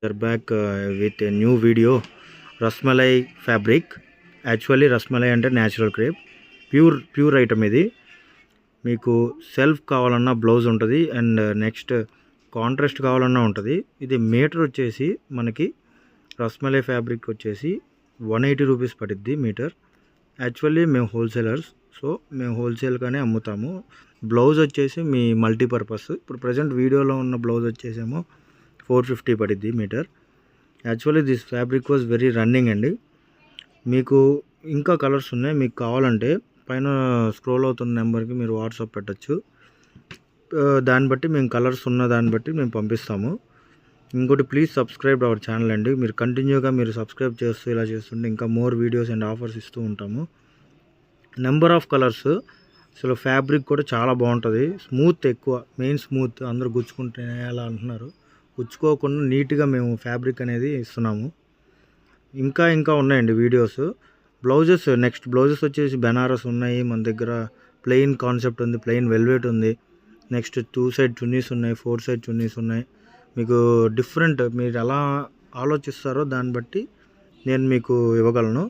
are back with a new video. Rasmalai fabric. Actually rasmalai అంటే natural crepe, pure item ఇది. మీకు self కావాలన్నా blouse ఉంటుంది and next contrast కావాలన్నా ఉంటుంది. ఇది మీటర్ వచ్చేసి మనకి రస్మలై ఫ్యాబ్రిక్ వచ్చేసి 180 రూపీస్ పడుద్ది మీటర్. యాక్చువల్లీ మేము హోల్సేలర్స్, సో మేము హోల్సేల్గానే అమ్ముతాము. బ్లౌజ్ వచ్చేసి మీ మల్టీపర్పస్. ఇప్పుడు ప్రజెంట్ వీడియోలో ఉన్న బ్లౌజ్ వచ్చేసేమో 450 పడుద్ది metre. Actually this fabric was very running అండి. మీకు ఇంకా కలర్స్ ఉన్నాయి, మీకు కావాలంటే పైన స్క్రోల్ అవుతున్న నెంబర్కి మీరు వాట్సాప్ పెట్టచ్చు. దాన్ని బట్టి మేము కలర్స్ ఉన్న దాన్ని బట్టి మేము పంపిస్తాము. ఇంకోటి ప్లీజ్ సబ్స్క్రైబ్ అవర్ ఛానల్ అండి. మీరు కంటిన్యూగా మీరు సబ్స్క్రైబ్ చేస్తూ ఇలా చేస్తుంటే ఇంకా మోర్ వీడియోస్ అండ్ ఆఫర్స్ ఇస్తూ ఉంటాము. నెంబర్ ఆఫ్ కలర్స్, అసలు ఫ్యాబ్రిక్ కూడా చాలా బాగుంటుంది. స్మూత్ ఎక్కువ, మెయిన్ స్మూత్. అందరూ గుచ్చుకుంటే అలా అంటున్నారు, గుచ్చుకోకుండా నీట్గా మేము ఫ్యాబ్రిక్ అనేది ఇస్తున్నాము. ఇంకా ఉన్నాయండి వీడియోస్. బ్లౌజెస్, నెక్స్ట్ బ్లౌజెస్ వచ్చేసి బెనారస్ ఉన్నాయి మన దగ్గర. ప్లెయిన్ కాన్సెప్ట్ ఉంది, ప్లెయిన్ వెల్వెట్ ఉంది. నెక్స్ట్ 2 సైడ్ చున్నీస్ ఉన్నాయి, 4 సైడ్ చున్నీస్ ఉన్నాయి. మీకు డిఫరెంట్, మీరు ఎలా ఆలోచిస్తారో దాన్ని బట్టి నేను మీకు ఇవ్వగలను.